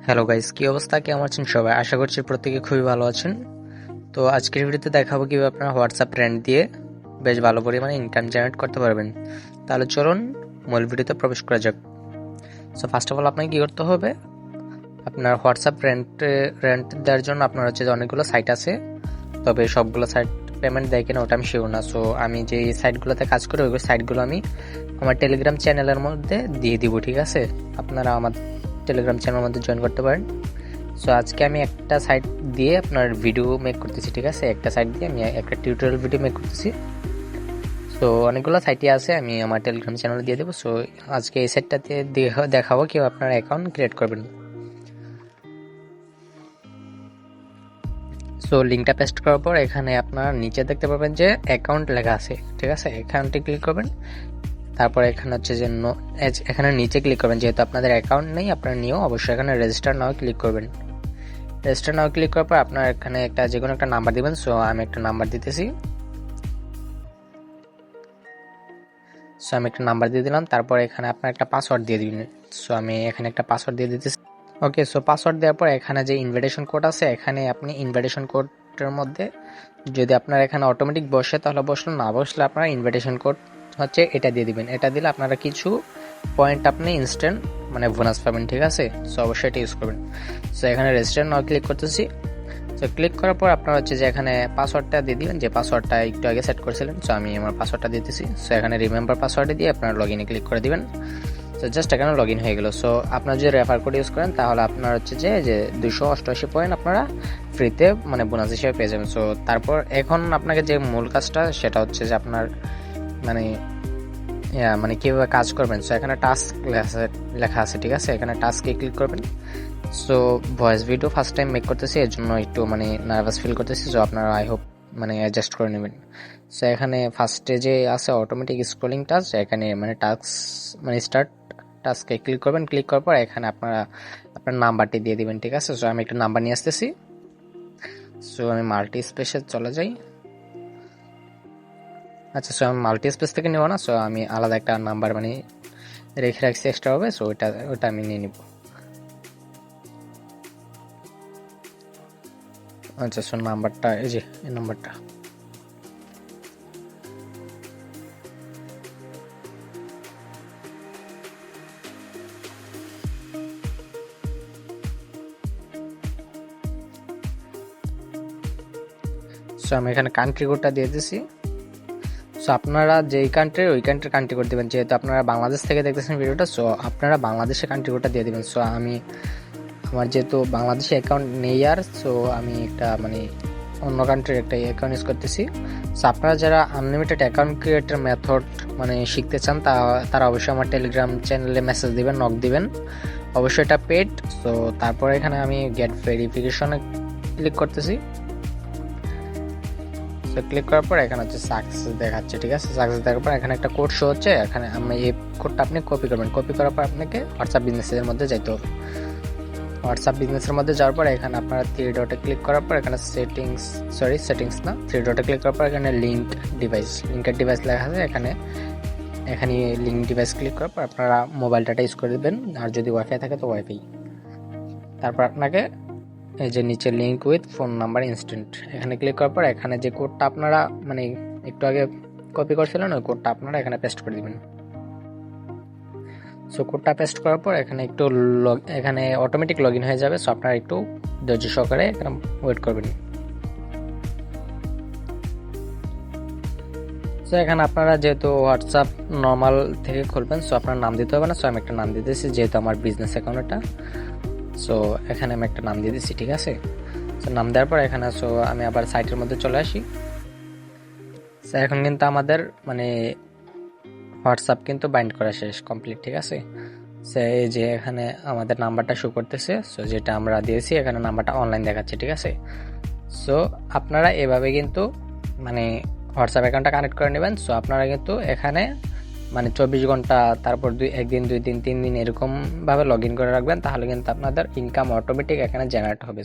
Hello guys, কি অবস্থা? কেমন আছেন সবাই? আশা করছি প্রত্যেকে খুবই ভালো আছেন। তো আজকের ভিডিওতে দেখাবো কিভাবে আপনারা হোয়াটসঅ্যাপ ব্র্যান্ড দিয়ে বেশ ভালো পরিমাণে ইনকাম জেনারেট করতে পারবেন। তাহলে চলুন মূল ভিডিওতে প্রবেশ করা যাক। সো ফার্স্ট অফ অল আপনাকে কি করতে হবে, আপনার হোয়াটসঅ্যাপ রেন্ট দেওয়ার জন্য আপনার হচ্ছে যে অনেকগুলো সাইট আছে, তবে সবগুলো সাইট পেমেন্ট দেয় কিনা ওটা আমি শিওর না। সো আমি যে সাইটগুলোতে কাজ করি ওই সাইটগুলো আমি আমার টেলিগ্রাম চ্যানেলের মধ্যে দিয়ে দিব, ঠিক আছে? আপনারা আমার টেলিগ্রাম চ্যানেলের মধ্যে জয়েন করতে পারেন। সো আজকে আমি একটা সাইট দিয়ে আপনার ভিডিও মেক করতেছি, ঠিক আছে? একটা সাইট দিয়ে আমি একটা টিউটোরিয়াল ভিডিও মেক করতেছি। সো অনেকগুলো সাইটই আছে, আমি আমার টেলিগ্রাম চ্যানেলে দিয়ে দেবো। সো আজকে এই সাইটটাতে দেখাবো কেউ আপনার অ্যাকাউন্ট ক্রিয়েট করবেন। সো লিঙ্কটা পেস্ট করার পর এখানে আপনার নিচে দেখতে পাবেন যে অ্যাকাউন্ট লেখা আছে, ঠিক আছে? অ্যাকাউন্টে ক্লিক করবেন। তারপর এখানে হচ্ছে যে এখানে নিচে ক্লিক করবেন, যেহেতু আপনাদের অ্যাকাউন্ট নেই, আপনারা নিয়েও অবশ্যই এখানে রেজিস্টার নাও ক্লিক করবেন। রেজিস্টার নাও ক্লিক করার পর আপনার এখানে যে কোনো একটা নাম্বার দিবেন। সো আমি একটা নাম্বার দিতেছি। সো আমি একটা নাম্বার দিয়ে দিলাম। তারপর এখানে আপনার একটা পাসওয়ার্ড দিয়ে দিবেন। সো আমি এখানে একটা পাসওয়ার্ড দিয়ে দিতেছি। ওকে, সো পাসওয়ার্ড দেওয়ার পর এখানে যে ইনভাইটেশন কোড আছে, এখানে আপনি ইনভাইটেশন কোডের মধ্যে যদি আপনার এখানে অটোমেটিক বসে তাহলে বসলো, না বসলে আপনার ইনভাইটেশন কোড হচ্ছে এটা দিয়ে দিবেন। এটা দিলে আপনারা কিছু পয়েন্ট আপনি ইনস্ট্যান্ট মানে বোনাস পাবেন, ঠিক আছে? সো অবশ্যই এটা ইউজ করবেন। সো এখানে রেজিস্টার নাও ক্লিক করতেছি। সো ক্লিক করার পর আপনার হচ্ছে যে এখানে পাসওয়ার্ডটা দিয়ে দিবেন, যে পাসওয়ার্ডটা একটু আগে সেট করেছিলেন। সো আমি আমার পাসওয়ার্ডটা দিতেছি। সো এখানে রিমেম্বার পাসওয়ার্ডে দিয়ে আপনার লগ ইনে ক্লিক করে দিবেন। তো জাস্ট এখানে লগ ইন হয়ে গেল। সো আপনার যদি রেফার কোড ইউজ করেন তাহলে আপনার হচ্ছে যে 288 পয়েন্ট আপনারা ফ্রিতে মানে বোনাস হিসেবে পেয়ে যাবেন। সো তারপর এখন আপনাকে যে মূল কাজটা সেটা হচ্ছে যে আপনার মানে মানে কীভাবে কাজ করবেন। সো এখানে টাস্ক লেখা আছে, ঠিক আছে? এখানে টাস্কে ক্লিক করবেন। So voice video first time make করতেছি, এর জন্য একটু মানে নার্ভাস ফিল করতেছি। সো আপনারা আই হোপ মানে অ্যাডজাস্ট করে নেবেন। সো এখানে ফার্স্টে যে আছে অটোমেটিক স্ক্রলিং টাস্ক, এখানে মানে টাস্ক মানে স্টার্ট টাস্কে ক্লিক করবেন। ক্লিক করার পর এখানে আপনার নাম্বারটি দিয়ে দিবেন, ঠিক আছে? সো আমি একটা নাম্বার নিয়ে আসতেছি। সো আমি মাল্টি স্পেসে চলে যাই। আচ্ছা, সো আমি মাল্টি স্পেস থেকে নেব না। সো আমি আলাদা একটা নাম্বার মানে রেখে রাখছি এক্সট্রা হবে। সো ওটা আমি নিয়ে নিব। আচ্ছা, সো নাম্বারটা এই যে এই নাম্বারটা। সো আমি এখানে কান্ট্রি কোডটা দিয়ে দিছি। সো আপনারা যেই কান্ট্রির ওই কান্ট্রি কোড দেবেন, যেহেতু আপনারা বাংলাদেশ থেকে দেখতেছেন ভিডিওটা। সো আপনারা বাংলাদেশের কান্ট্রি কোডটা দিয়ে দেবেন। সো আমার যেহেতু বাংলাদেশে অ্যাকাউন্ট নেই আর, সো আমি একটা মানে অন্য কান্ট্রির একটা অ্যাকাউন্ট ইউজ করতেছি। সো আপনারা যারা আনলিমিটেড অ্যাকাউন্ট ক্রিয়েটের মেথড মানে শিখতে চান তারা অবশ্যই আমার টেলিগ্রাম চ্যানেলে মেসেজ দিবেন, নক দিবেন। অবশ্যই এটা পেড। সো তারপরে এখানে আমি গেট ভেরিফিকেশনে ক্লিক করতেছি। তো ক্লিক করার পর এখানে হচ্ছে সাকসেস দেখাচ্ছে, ঠিক আছে? সাকসেস দেখার পর এখানে একটা কোড শো হচ্ছে। এখানে এই কোডটা আপনি কপি করবেন। কপি করার পর আপনাকে হোয়াটসঅ্যাপ বিজনেসের মধ্যে যাইতে হবে। হোয়াটসঅ্যাপ বিজনেসের মধ্যে যাওয়ার পর এখানে আপনারা 3 ডটে ক্লিক করার পর এখানে সেটিংস না, 3 ডটে ক্লিক করার পর এখানে লিঙ্কের ডিভাইস লেখা আছে। এখানে লিঙ্ক ডিভাইস ক্লিক করার পর আপনারা মোবাইল ডাটা ইউজ করে দেবেন, আর যদি ওয়াইফাই থাকে তো ওয়াইফাই। তারপর আপনাকে এই যে নিচে link with phone number instant, এখানে ক্লিক করার পর এখানে যে কোডটা আপনারা মানে একটু আগে কপি করছিলেন ওই কোডটা আপনারা এখানে পেস্ট করে দিবেন। সো কোডটা পেস্ট করার পর এখানে এখানে অটোমেটিক লগ ইন হয়ে যাবে। সো আপনারা একটু ধৈর্য সহকারে এখানে ওয়েট করবেন। সো এখানে আপনারা যেহেতু হোয়াটসঅ্যাপ নর্মাল থেকে খুলবেন, সো আপনার নাম দিতে হবে না। সো আমি একটা নাম দিতেছি, যেহেতু আমার বিজনেস অ্যাকাউন্ট এটা। সো এখানে আমি একটা নাম দিয়ে দিচ্ছি, ঠিক আছে? সো নাম দেওয়ার পর এখানে আমি আবার সাইটের মধ্যে চলে আসি। সো এখন কিন্তু আমাদের মানে হোয়াটসঅ্যাপ কিন্তু বাইন্ড করা শেষ, কমপ্লিট, ঠিক আছে? সো এই যে এখানে আমাদের নাম্বারটা শো করতেছে। সো যেটা আমরা দিয়েছি এখানে নাম্বারটা অনলাইন দেখাচ্ছে, ঠিক আছে? সো আপনারা এভাবে কিন্তু মানে হোয়াটসঅ্যাপ অ্যাকাউন্টটা কানেক্ট করে নেবেন। সো আপনারা কিন্তু এখানে মানে 24 ঘন্টা, তারপর একদিন 2 দিন 3 দিন এরকম ভাবে লগ ইন করে রাখবেন, তাহলে কিন্তু আপনাদের ইনকাম অটোমেটিক এখানে জেনারেট হবে।